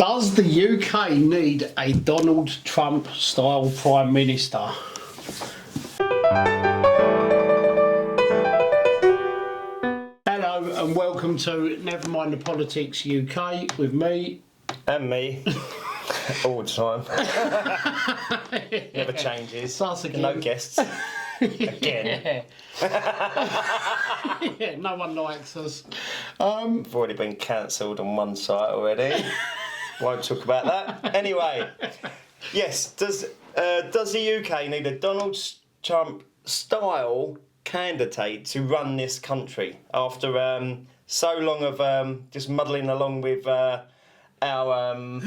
Does the UK need a Donald Trump style Prime Minister? Hello and welcome to Never Mind the Politics UK with me. And me. All the time. Never changes. Us again. No guests. Again. Yeah, no one likes us. We've already been cancelled on one site already. Won't talk about that. Anyway, yes, does the UK need a Donald Trump style candidate to run this country after so long of just muddling along with yeah, I don't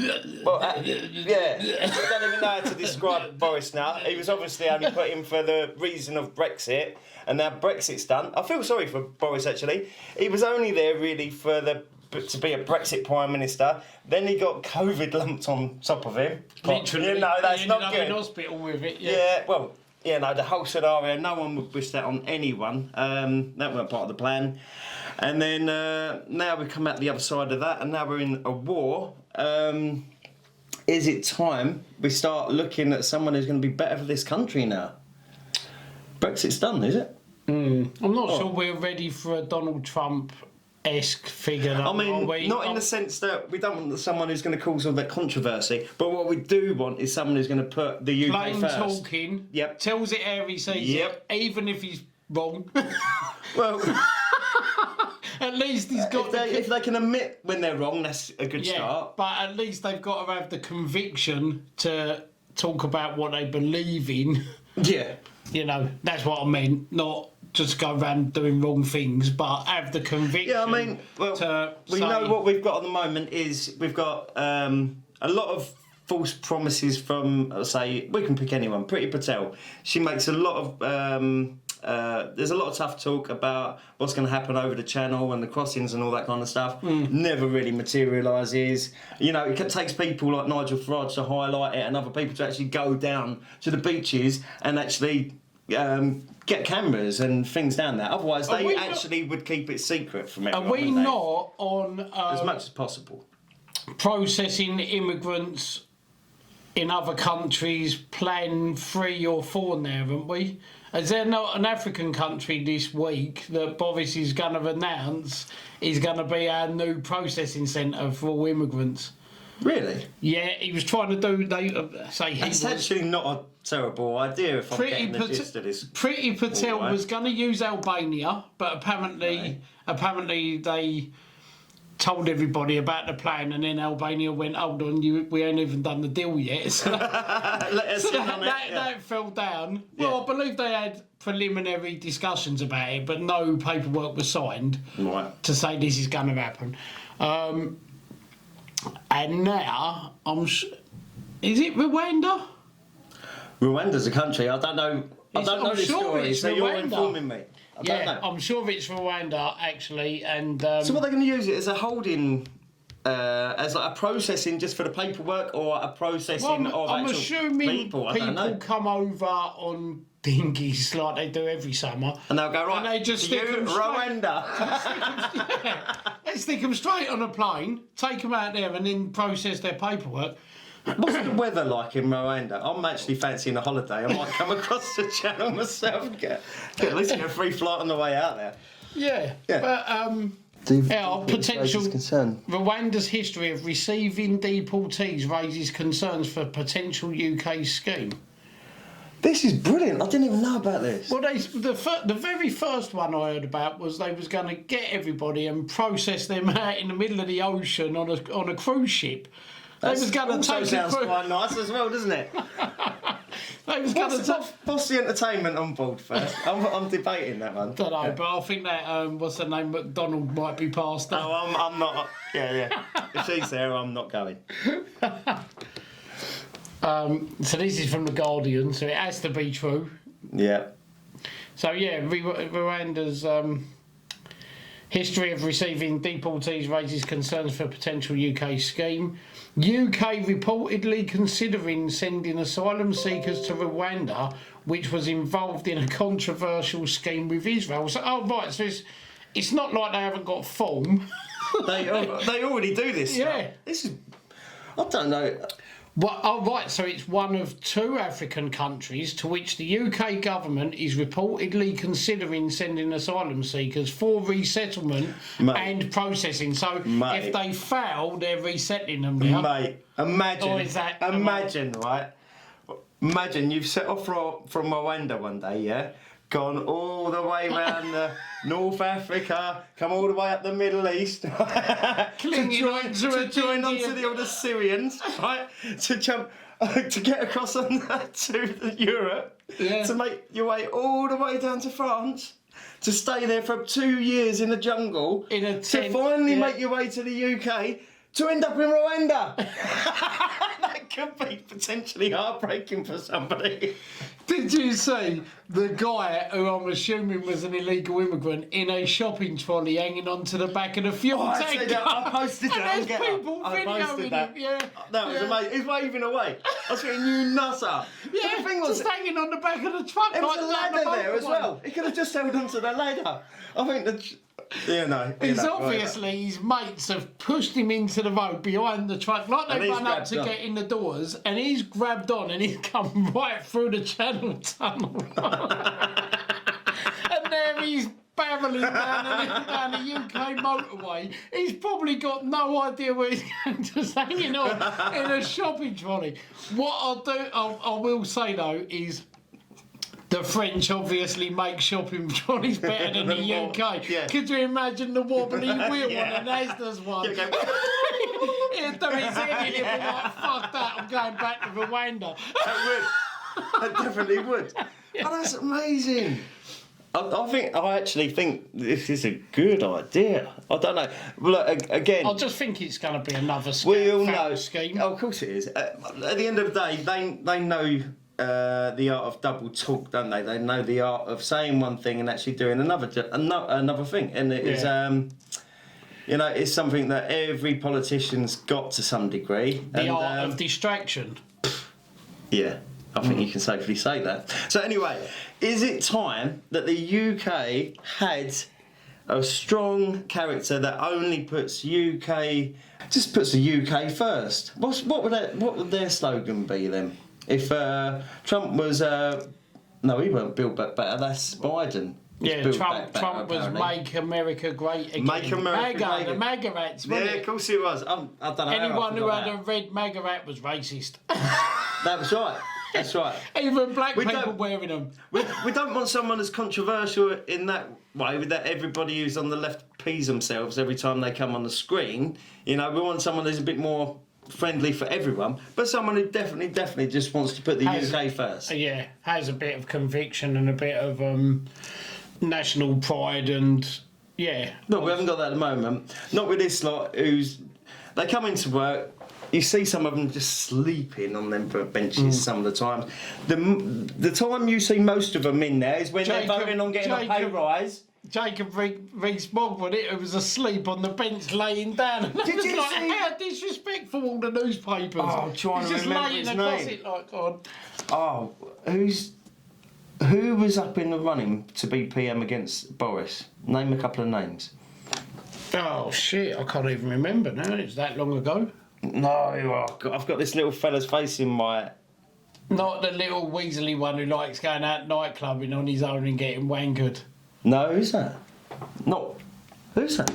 even know how to describe Boris now. He was obviously only put in for the reason of Brexit, and now Brexit's done. I feel sorry for Boris actually. He was only there really to be a Brexit Prime Minister. Then he got COVID lumped on top of him. Literally, you know, that's he not ended up good. in hospital with it. Yeah, well, you know, the whole scenario, no one would wish that on anyone. That weren't part of the plan. And then now we've come out the other side of that, and now we're in a war. Is it time we start looking at someone who's going to be better for this country now? Brexit's done, is it? I'm not sure we're ready for a Donald Trump-esque figure. I mean, not in the sense that we don't want someone who's going to cause all that controversy, but what we do want is someone who's going to put the UK plain first. talking, Yep. tells it how he sees it, even if he's wrong. Well, At least he's got if they can admit when they're wrong, that's a good start. But at least they've got to have the conviction to talk about what they believe in. Yeah. You know, that's what I mean. Not just go around doing wrong things, but have the conviction. Yeah, I mean, well, we know what we've got at the moment is we've got a lot of false promises from, say, we can pick anyone, Priti Patel. She makes a lot of... there's a lot of tough talk about what's going to happen over the channel and the crossings and all that kind of stuff. Never really materialises. You know, it takes people like Nigel Farage to highlight it and other people to actually go down to the beaches and actually get cameras and things down there. Otherwise, they actually would keep it secret from everyone. Are we not on... as much as possible. Processing immigrants in other countries, plan 3 or 4 now, haven't we? Is there not an African country this week that Boris is going to announce is going to be our new processing centre for all immigrants? Really? Yeah, he was trying to do... It's actually not a terrible idea if I'm getting the gist of this. Priti Patel was going to use Albania, but apparently they told everybody about the plan, and then Albania went, hold on, we ain't even done the deal yet. So, that fell down. Yeah. Well, I believe they had preliminary discussions about it, but no paperwork was signed to say this is going to happen. And now, is it Rwanda? Rwanda's a country. I don't know this story, so you're informing me. I don't know. I'm sure it's Rwanda actually, and so what are they going to use it as a holding, as like a processing just for the paperwork, or a processing of I'm actual assuming people? I don't know. Come over on dinghies like they do every summer, and they'll go right. And they just stick them Rwanda. They stick them straight on a plane, take them out there, and then process their paperwork. What's the weather like in Rwanda? I'm actually fancying a holiday. I might come across the channel myself and get at least a free flight on the way out there. Yeah. But our potential Rwanda's history of receiving deportees raises concerns for potential UK scheme. This is brilliant. I didn't even know about this. Well, the very first one I heard about was they was going to get everybody and process them out in the middle of the ocean on a cruise ship. Sounds quite nice as well, doesn't it? What's the entertainment on board first? I'm debating that one. Don't know, but I think that what's her name, McDonald might be past that. Oh, I'm not. Yeah. If she's there, I'm not going. So this is from The Guardian, so it has to be true. Yeah. So yeah, Rwanda's history of receiving deportees raises concerns for potential UK scheme. UK reportedly considering sending asylum seekers to Rwanda, which was involved in a controversial scheme with Israel. So, so it's not like they haven't got form. They already do this stuff. Yeah. This is... I don't know. Well, oh, right, so it's one of 2 African countries to which the UK government is reportedly considering sending asylum seekers for resettlement and processing. So if they fail, they're resettling them now. Mate, imagine. Or is that... Imagine, right? Imagine you've set off from Rwanda one day, yeah? Gone all the way around North Africa, come all the way up the Middle East, to join onto the other Syrians, right? To jump, to get across to Europe, to make your way all the way down to France, to stay there for 2 years in the jungle, in a tent, to finally make your way to the UK, to end up in Rwanda. That could be potentially heartbreaking for somebody. Did you see the guy who I'm assuming was an illegal immigrant in a shopping trolley hanging onto the back of the fuel tank? I posted that. And there's people videoing him. Yeah, that was amazing. He's waving away. I was thinking, you nusser. Yeah, the thing was, just hanging on the back of the truck. there was a ladder there as motorway. well. He could have just held onto the ladder. I think He's obviously, his mates have pushed him into the road behind the truck, like they run up to get in the doors, and he's grabbed on and he's come right through the Channel Tunnel. And there he's barreling down the UK motorway. He's probably got no idea where he's going, just hanging on in a shopping trolley. What I will say though is, the French obviously make shopping trolleys better than the UK. Yeah. Could you imagine the wobbly wheel on an Asda's one? Yeah, He'd do his head in it, but like, fuck that, I'm going back to Rwanda. That definitely would. Oh, that's amazing. I actually think this is a good idea. I don't know. Look, again, I just think it's going to be another we all know. scheme. Oh, of course it is. At the end of the day, they know the art of double talk, don't they? They know the art of saying one thing and actually doing another thing, and it is, it's something that every politician's got to some degree. The art of distraction. Yeah, I think you can safely say that. So anyway, is it time that the UK had a strong character that only puts the UK first? What would their slogan be then? If Trump was, no, he won't build back better. That's Biden. Trump was Make America Great Again. Make America Great Again. The MAGA hats. Yeah, of course it was. I don't know. Anyone who had a red MAGA hat was racist. That was right. That's right. Even black people wearing them. We don't want someone as controversial in that way, that everybody who's on the left pees themselves every time they come on the screen. We want someone who's a bit more friendly for everyone, but someone who definitely just wants to put the UK first. Yeah, has a bit of conviction and a bit of national pride, and yeah. No, we haven't got that at the moment. Not with this lot they come into work, you see some of them just sleeping on them benches some of the times. The time you see most of them in there is when they're voting on getting a pay rise. Jacob Rees-Mogg, it was asleep on the bench laying down. Did you like, see? How disrespectful, all the newspapers. Oh, I'm trying to remember his name. Across it like, God. Oh, who was up in the running to be PM against Boris? Name a couple of names. Oh, shit, I can't even remember now. It's that long ago. No, I've got this little fella's face in my... Not the little Weasley one who likes going out nightclubbing on his own and getting wankered. No, who's that? Who's that?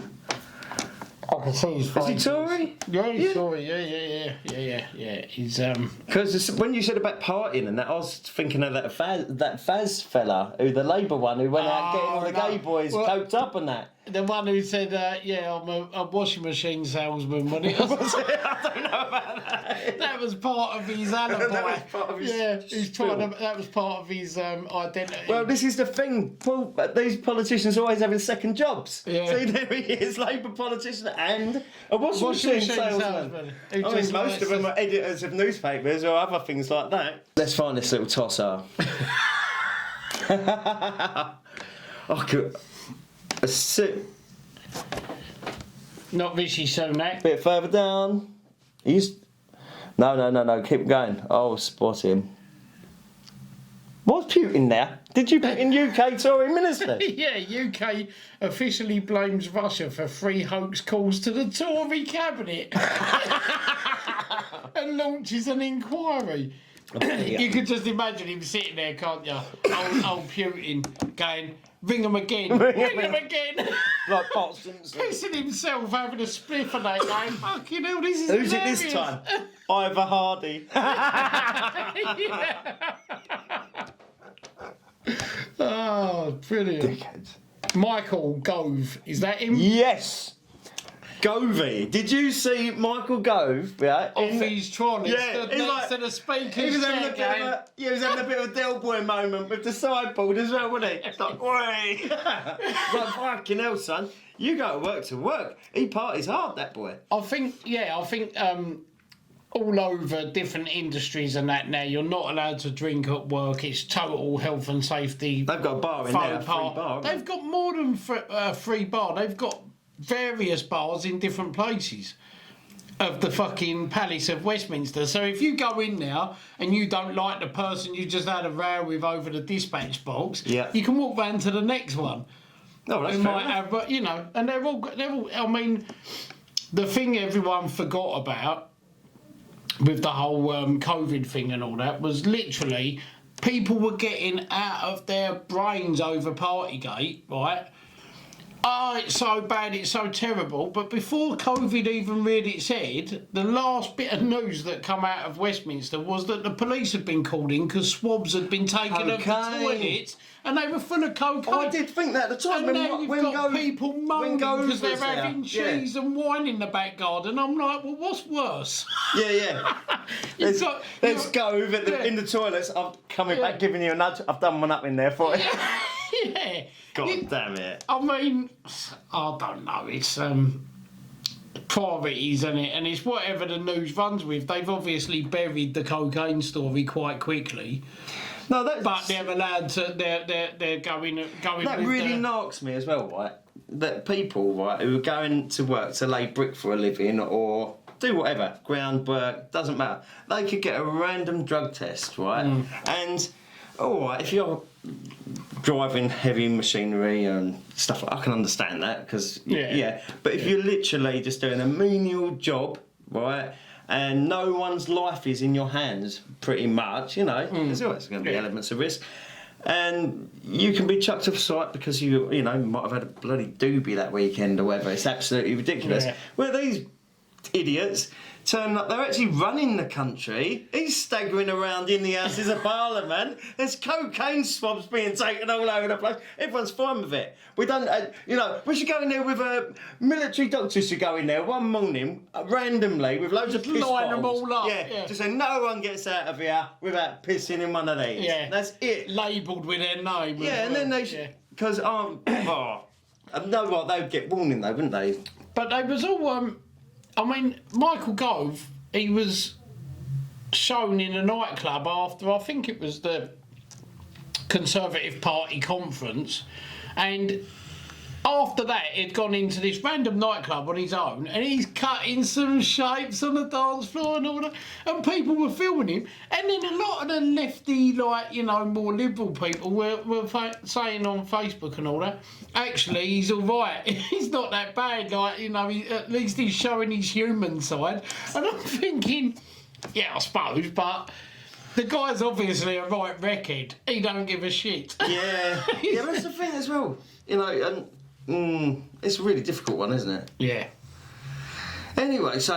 I can see his face. Is he Tory? Yeah, he's Tory. Yeah. He's Because when you said about partying and that, I was thinking of that Faz fella, who the Labour one, who went out getting all the gay boys coked up and that. The one who said, I'm a washing machine salesman, wasn't it? I don't know about that. That was part of his alibi. That was part of his that was part of his identity. Well, this is the thing. Well, these politicians are always having second jobs. Yeah. See, there he is, Labour politician and a washing machine salesman. I mean, most of them are editors of newspapers or other things like that. Let's find this little tosser. Not Rishi Sunak. Bit further down. No. Keep going. I'll spot him. Was Putin there? Did you put in UK Tory minister? Yeah, UK officially blames Russia for 3 hoax calls to the Tory cabinet. and launches an inquiry. You could just imagine him sitting there, can't you? Old Putin going, ring him again, ring him again. Like Bart Simpson. Pissing himself, having a spliff and they going, fucking hell, this is Who's hilarious. it this time? Ivor Hardy. Oh, brilliant. Dickheads. Michael Gove, is that him? Yes. Govey. Did you see Michael Gove? Yeah. Off his trolley, Yeah, stood he's next like- to the speaker's He was having a chair bit going, of a, he was having a bit of a Del Boy moment with the sideboard as well, wasn't he? It's like, oi! Like, fucking hell, son. You go to work. He parties hard, that boy. I think all over different industries and that now, you're not allowed to drink at work. It's total health and safety. They've got a bar in there, a free bar. haven't They've got more than free bar. They've got various bars in different places of the fucking Palace of Westminster. So if you go in now and you don't like the person you just had a row with over the dispatch box, Yeah. you can walk round to the next one. No, that's Who fair might enough. have, but you know, and they're all. I mean, the thing everyone forgot about with the whole COVID thing and all that was literally people were getting out of their brains over Partygate, right? Oh, it's so bad, it's so terrible. But before COVID even reared its head, the last bit of news that come out of Westminster was that the police had been called in because swabs had been taken of the Cocaine. toilets and they were full of cocaine. Oh, I did think that at the time. And now you've got people moaning because they're having cheese and wine in the back garden. I'm like, well, what's worse? Yeah. You've Let's got- go with it in the toilets. I'm coming back, giving you a nudge. I've done one up in there for you. Yeah. God damn it. I mean, I don't know. It's priorities, isn't it? And it's whatever the news runs with. They've obviously buried the cocaine story quite quickly, No, that's... but they're allowed to. They're going. That with really the, knocks me as well, right? That people, right, who are going to work to lay brick for a living or do whatever, groundwork, doesn't matter. They could get a random drug test, right? And, all right, if you're driving heavy machinery and stuff, I can understand that because, But if you're literally just doing a menial job, right, and no one's life is in your hands, pretty much, you know, there's always going to be elements of risk. And you can be chucked off site because you might have had a bloody doobie that weekend or whatever. It's absolutely ridiculous. Yeah. Where these idiots turn up, they're actually running the country. He's staggering around in the Houses of Parliament. There's cocaine swabs being taken all over the place. Everyone's fine with it. We don't, we should go in there with military doctors should go in there one morning randomly with loads of piss Line them bottles. all up, Yeah, yeah. just so no one gets out of here without pissing in one of these. Yeah. That's it. labelled with their name. Yeah, and then they because no, well, they'd get warning though, wouldn't they? But they was all. I mean, Michael Gove, he was shown in a nightclub after, I think it was the Conservative Party conference, and after that he'd gone into this random nightclub on his own and he's cutting some shapes on the dance floor and all that, and people were filming him, and then a lot of the lefty, more liberal people were saying on Facebook and all that, actually he's all right, he's not that bad, at least he's showing his human side. And I'm thinking, yeah, I suppose, but the guy's obviously a right wreckhead. He don't give a shit. Yeah, that's the thing as well. It's a really difficult one, isn't it? Yeah. Anyway, so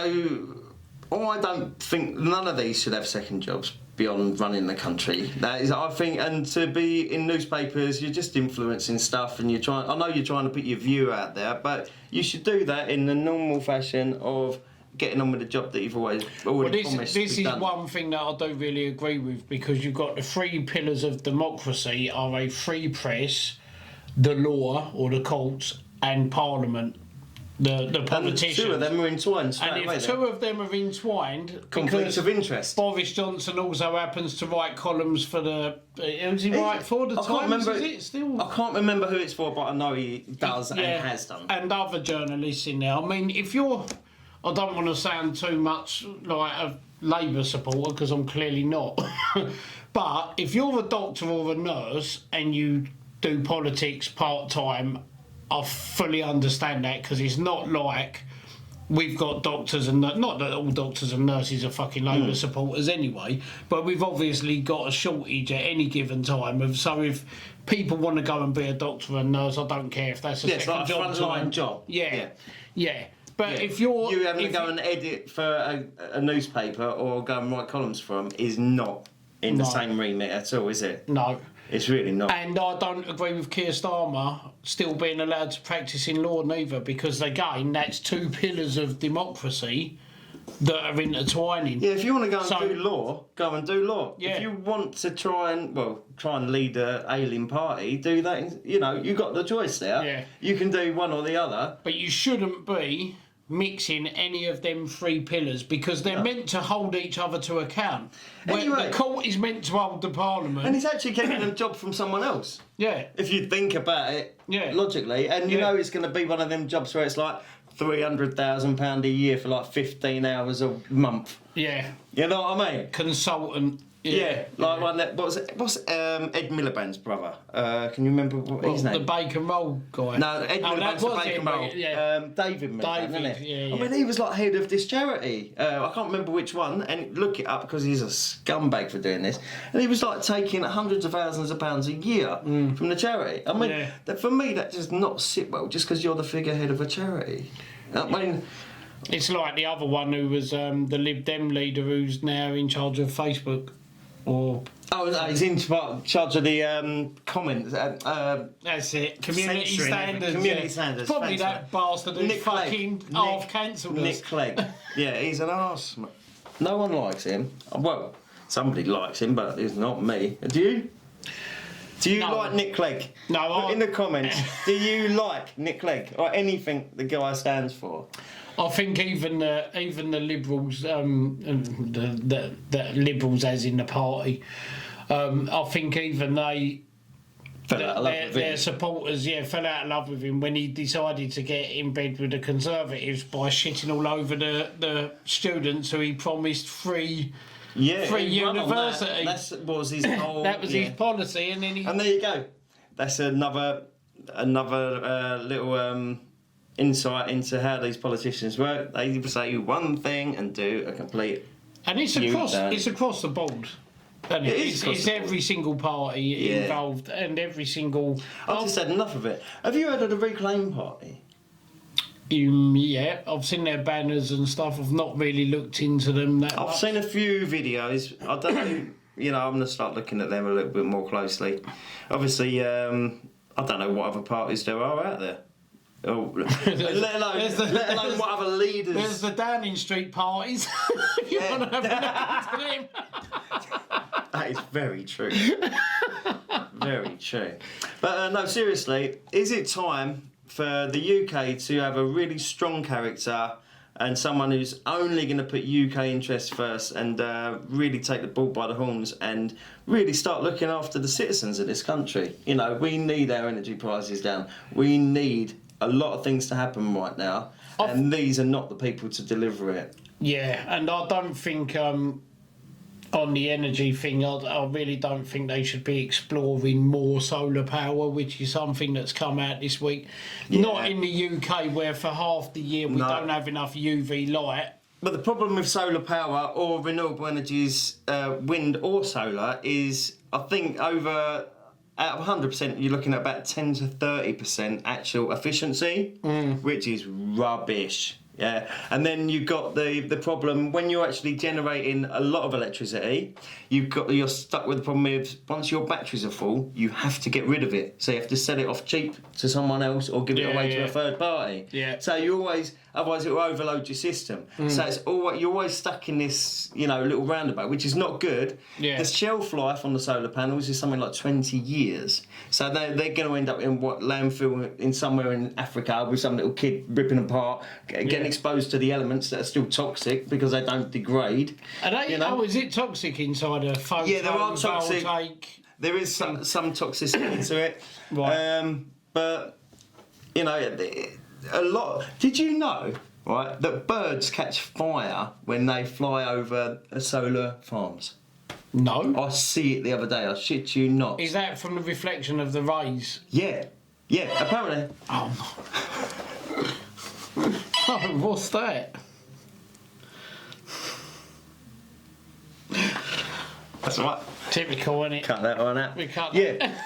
I don't think none of these should have second jobs beyond running the country. That is, I think, and to be in newspapers, you're just influencing stuff, and I know you're trying to put your view out there, but you should do that in the normal fashion of getting on with the job that you've already promised. This is done. one thing that I don't really agree with, because you've got the three pillars of democracy are a free press, the law or the courts, and Parliament, the politicians. And two of them are entwined. And if two of them are entwined, conflicts of interest. Boris Johnson also happens to write columns for the. Who's he write for? The I can't Times? remember. Is it still? I can't remember who it's for, but I know he does and has done. And other journalists in there. I mean, if you're, I don't want to sound too much like a Labour supporter because I'm clearly not. But if you're a doctor or a nurse and you do politics part time, I fully understand that, because it's not like we've got doctors and not that all doctors and nurses are fucking Labour supporters anyway, but we've obviously got a shortage at any given time of, so if people want to go and be a doctor and nurse, I don't care if that's a second like a job. frontline job. Yeah. But if you're you having to go and edit for a newspaper or go and write columns for them is not in the same remit at all, is it? No. It's really not. And I don't agree with Keir Starmer still being allowed to practice in law neither, because again, that's two pillars of democracy that are intertwining. Yeah, if you want to go and do law, go and do law. Yeah. If you want to try and lead a ailing party, do that. You know, you got the choice there. Yeah. You can do one or the other. But you shouldn't be mixing any of them three pillars, because they're meant to hold each other to account. Anyway, the court is meant to hold the parliament. And he's actually getting a job from someone else. Yeah. If you think about it logically. And you know it's going to be one of them jobs where it's like £300,000 a year for like 15 hours a month. Yeah. You know what I mean? Consultant. One that what's Ed Miliband's brother? Can you remember what his name? The bacon roll guy. No, Ed Miliband's the bacon roll. David Miliband, isn't it? Yeah. I mean, he was like head of this charity. I can't remember which one, and look it up because he's a scumbag for doing this. And he was like taking hundreds of thousands of pounds a year from the charity. I mean, for me, that does not sit well just because you're the figurehead of a charity. I mean. It's like the other one who was the Lib Dem leader who's now in charge of Facebook. He's in charge of the comments. That's it. Community standards. Community standards. Probably that bastard who's fucking half cancelled us. Nick Clegg. Yeah, he's an arse. No one likes him. Well, somebody likes him, but it's not me. Do you? Do you like Nick Clegg? No. Put in the comments. Do you like Nick Clegg or anything the guy stands for? I think even the Liberals, the Liberals as in the party, I think even they, their supporters, fell out of love with him when he decided to get in bed with the Conservatives by shitting all over the students who he promised free university. That was his whole. That was his policy, and then And there you go. That's another little. Insight into how these politicians work. They say one thing and do a complete. And it's across the board. And it's every single party involved and every single. I've just had enough of it. Have you heard of the Reclaim Party? Yeah, I've seen their banners and stuff. I've not really looked into them that much. I've seen a few videos. I don't know. I'm going to start looking at them a little bit more closely. Obviously, I don't know what other parties there are out there. Oh, let alone what other leaders. There's the Downing Street parties. If you want to have a look into them. That is very true. Very true. But no, seriously, is it time for the UK to have a really strong character and someone who's only going to put UK interests first and really take the bull by the horns and really start looking after the citizens of this country? You know, we need our energy prices down. We need a lot of things to happen right now, and these are not the people to deliver it. Yeah, and I don't think on the energy thing, I really don't think they should be exploring more solar power, which is something that's come out this week. Yeah. Not in the UK, where for half the year we don't have enough UV light. But the problem with solar power or renewable energies, wind or solar, is I think out of 100%, you're looking at about 10 to 30% actual efficiency, which is rubbish. Yeah, and then you've got the problem when you're actually generating a lot of electricity. You're stuck with the problem of once your batteries are full, you have to get rid of it. So you have to sell it off cheap to someone else or give it away to a third party. Yeah. So otherwise it will overload your system. So you're always stuck in this little roundabout, which is not good. Yeah. The shelf life on the solar panels is something like 20 years. So they're going to end up in landfill in somewhere in Africa with some little kid ripping apart, getting exposed to the elements that are still toxic because they don't degrade. Is it toxic inside a photo? Yeah, there are toxic. There is some toxicity to it. Right. But a lot. Did you know, right, that birds catch fire when they fly over solar farms? No. I see it the other day. I shit you not. Is that from the reflection of the rays? Yeah. Yeah. Apparently. Oh no. Oh, what's that? That's all right. Typical, isn't it? Cut that one out. We cut Yeah. that.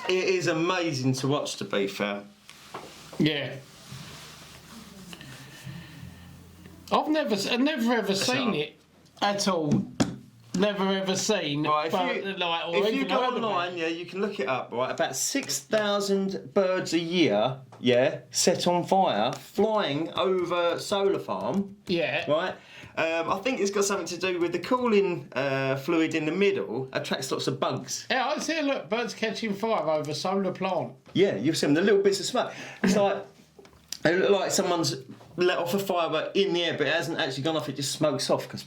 It is amazing to watch, to be fair. Yeah. I've never ever seen not- it at all. Never ever seen. Right, or if you even go heard of online, it. yeah, you can look it up, right? About 6,000 birds a year, yeah, set on fire, flying over solar farm, Yeah. right? I think it's got something to do with the cooling fluid in the middle attracts lots of bugs. Yeah, I see. Look, birds catching fire over solar plant. Yeah, you've seen the little bits of smoke. It's like it look like someone's let off a fire in the air, but it hasn't actually gone off. It just smokes off because.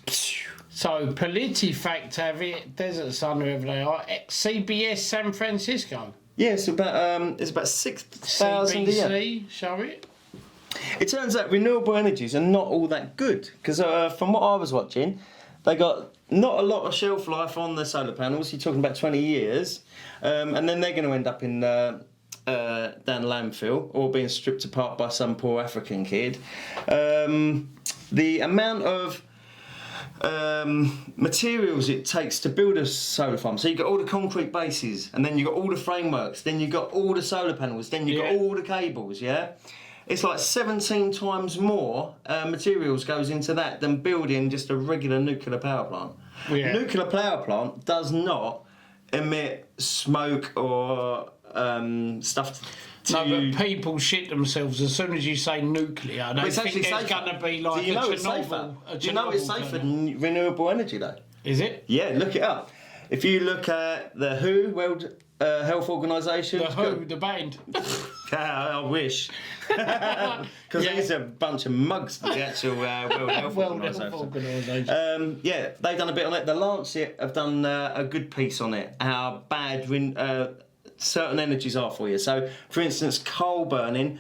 So, PolitiFact have it, Desert Sun, whoever they are, CBS San Francisco. Yeah, it's about 6,000 a year. CBC, show it. It turns out renewable energies are not all that good because from what I was watching, they got not a lot of shelf life on the solar panels. You're talking about 20 years, and then they're going to end up in down landfill or being stripped apart by some poor African kid. The amount of materials it takes to build a solar farm. So you've got all the concrete bases, and then you've got all the frameworks, then you've got all the solar panels, then you've got all the cables, yeah? It's like 17 times more materials goes into that than building just a regular nuclear power plant. Yeah. Nuclear power plant does not emit smoke or stuff to... No, but people shit themselves as soon as you say nuclear. They It's think actually there's safer. going to be like Do you know a it's safer? Chernobyl. Do you know it's safer than renewable energy though? Is it? Yeah, look it up. If you look at the WHO, World Health Organisation... The Who, the band. I wish. Because Yeah. these are a bunch of mugs for the actual World Health World Health Organisation. Organisation. Yeah, they've done a bit on it. The Lancet have done a good piece on it, how bad certain energies are for you. So, for instance, coal burning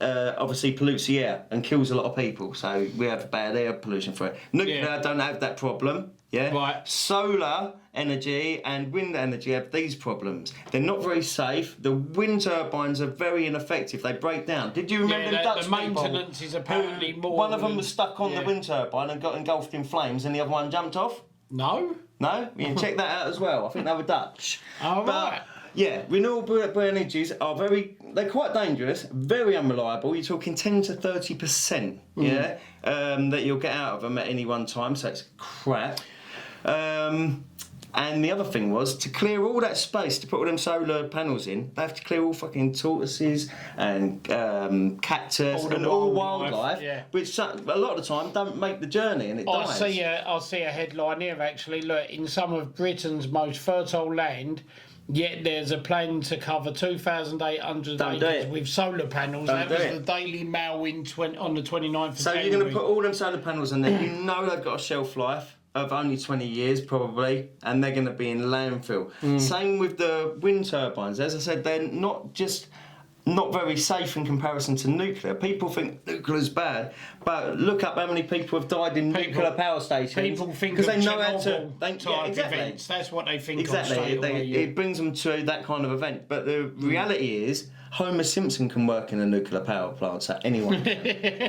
obviously pollutes the air and kills a lot of people. So we have bad air pollution for it. Nuclear don't have that problem. Yeah. Right. Solar energy and wind energy have these problems. They're not very safe. The wind turbines are very ineffective. They break down. Did you remember the Dutch the people maintenance is apparently who- more. One of them than- was stuck on the wind turbine and got engulfed in flames, and the other one jumped off. No? No, you can check that out as well. I think they were Dutch. Oh, But, right. yeah, renewable energies are they're quite dangerous, very unreliable. You're talking 10 to 30%, yeah, that you'll get out of them at any one time, so it's crap. And the other thing was, to clear all that space to put all them solar panels in, they have to clear all fucking tortoises and cactus All the and all wildlife, wildlife, yeah. which a lot of the time don't make the journey and it I dies. see a headline here actually. Look, in some of Britain's most fertile land, yet there's a plan to cover 2,800 Don't do acres it. with solar panels. Don't That do was it. the Daily Mail on the 29th of So January. you're going to put all them solar panels in there. You know they've got a shelf life of only 20 years probably, and they're going to be in landfill. Same with the wind turbines. As I said, they're not very safe in comparison to nuclear. People think nuclear's bad, but look up how many people have died in nuclear power stations. People think of they know how to. Chernobyl type events. That's what they think of Exactly. straight away. Yeah. It brings them to that kind of event. But the reality is, Homer Simpson can work in a nuclear power plant, so anyone can.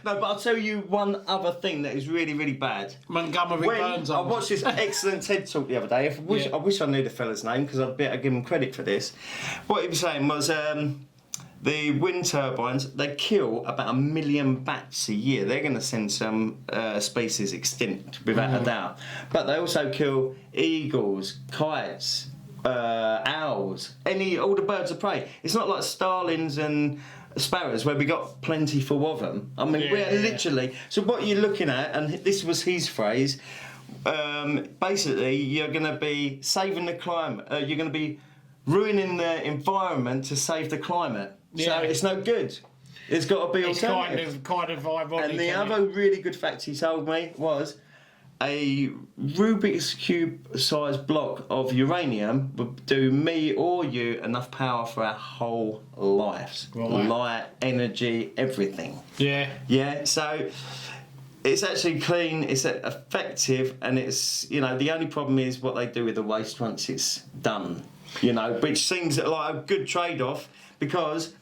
No, but I'll tell you one other thing that is really, really bad. Montgomery Burns. I watched this excellent TED talk the other day. I wish I knew the fella's name because I'd better give him credit for this. What he was saying was the wind turbines, they kill about 1 million bats a year. They're going to send some species extinct without a doubt. But they also kill eagles, kites, owls, all the birds of prey. It's not like starlings and sparrows where we got plentiful of them. I mean, we're literally... So what you're looking at, and this was his phrase, basically you're going to be saving the climate. You're going to be ruining the environment to save the climate. Yeah. So it's no good. There's got to be alternatives. It's kind of ironic. And the isn't other it? really good fact he told me was a Rubik's Cube sized block of uranium would do me or you enough power for our whole lives. Right. Light, energy, everything. Yeah. Yeah, so it's actually clean, it's effective, and it's, the only problem is what they do with the waste once it's done, which seems like a good trade-off because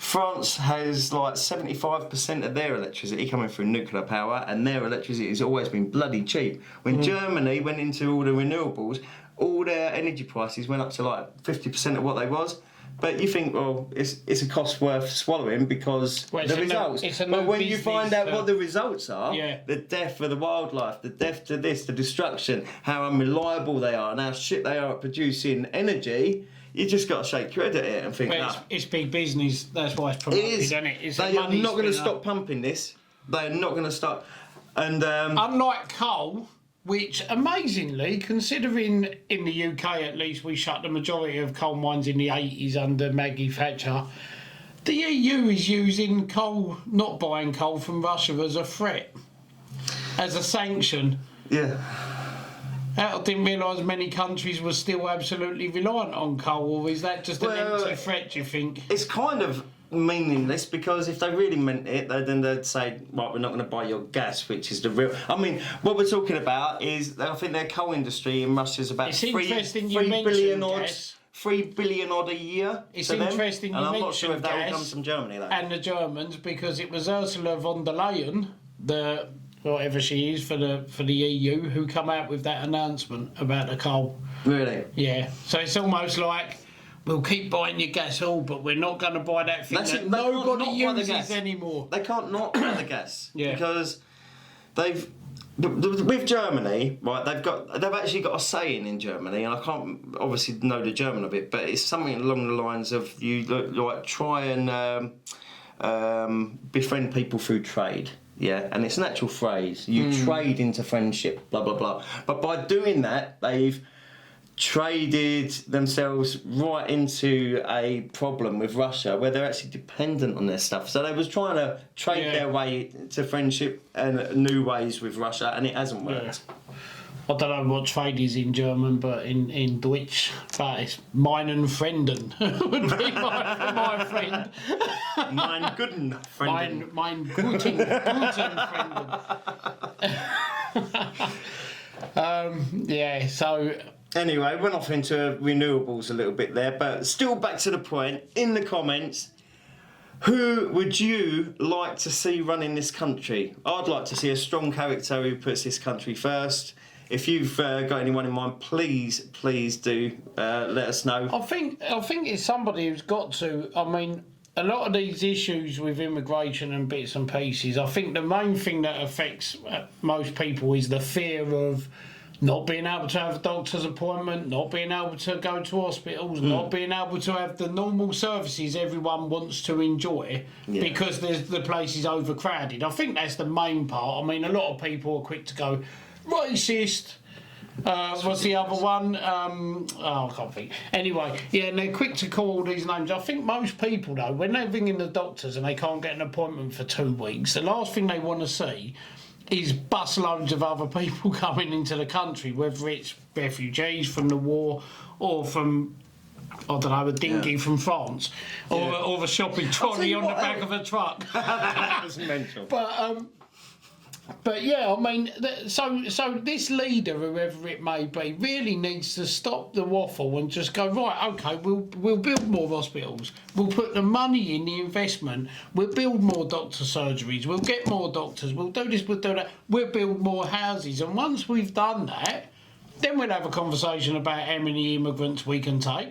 France has like 75% of their electricity coming through nuclear power, and their electricity has always been bloody cheap. When Germany went into all the renewables, all their energy prices went up to like 50% of what they was. But you think, well, it's a cost worth swallowing because the results. But when you find out what the results are, the death of the wildlife, the death to this, the destruction, how unreliable they are, and how shit they are at producing energy, you just got to shake your head at it and think, it's big business. That's why it's promoted, isn't it? They are not going to stop pumping this. They are not going to stop. And unlike coal, which amazingly, considering in the UK at least we shut the majority of coal mines in the 80s under Maggie Thatcher, the EU is using coal, not buying coal from Russia as a threat, as a sanction. Yeah. I didn't realise many countries were still absolutely reliant on coal, or is that just an empty threat, do you think? It's kind of meaningless, because if they really meant it, then they'd say, right, we're not going to buy your gas, which is the real... I mean, what we're talking about is, I think their coal industry in Russia is about 3 billion odd. Gas. 3 billion odd a year. It's to interesting them. you And I'm not mentioned sure if that gas all comes from Germany, though. and the Germans, because it was Ursula von der Leyen, the whatever she is for the EU, who come out with that announcement about the coal. Really? Yeah. So it's almost like, we'll keep buying your gas all, but we're not going to buy that thing that nobody uses anymore. They can't not buy the gas. Yeah. Because they've... With Germany, right, they've actually got a saying in Germany, and I can't obviously know the German of it, but it's something along the lines of you like try and befriend people through trade. Yeah, and it's an actual phrase. You trade into friendship, blah blah blah. But by doing that, they've traded themselves right into a problem with Russia, where they're actually dependent on their stuff. So they was trying to trade their way to friendship and new ways with Russia, and it hasn't worked. Yeah. I don't know what trade is in German, but in Deutsch, but it's meinen Freunden would be my friend. Mein guten Freunden. Mein guten Freunden. Yeah, so... Anyway, went off into renewables a little bit there, but still back to the point. In the comments, who would you like to see running this country? I'd like to see a strong character who puts this country first. If you've got anyone in mind, please do let us know. I think it's somebody who's got to. I mean, a lot of these issues with immigration and bits and pieces, I think the main thing that affects most people is the fear of not being able to have a doctor's appointment, not being able to go to hospitals, not being able to have the normal services everyone wants to enjoy because the place is overcrowded. I think that's the main part. I mean, a lot of people are quick to go, racist. What's the other one? I can't think. Anyway, yeah, and they're quick to call all these names. I think most people, though, when they're ringing the doctors and they can't get an appointment for 2 weeks, the last thing they want to see is bus loads of other people coming into the country, whether it's refugees from the war or from, I don't know, a dinghy from France, or the shopping trolley on the back of a truck. That was mental. But yeah, I mean, so this leader, whoever it may be, really needs to stop the waffle and just go, right, okay, we'll build more hospitals, we'll put the money in the investment, we'll build more doctor surgeries, we'll get more doctors, we'll do this, we'll do that, we'll build more houses, and once we've done that, then we'll have a conversation about how many immigrants we can take.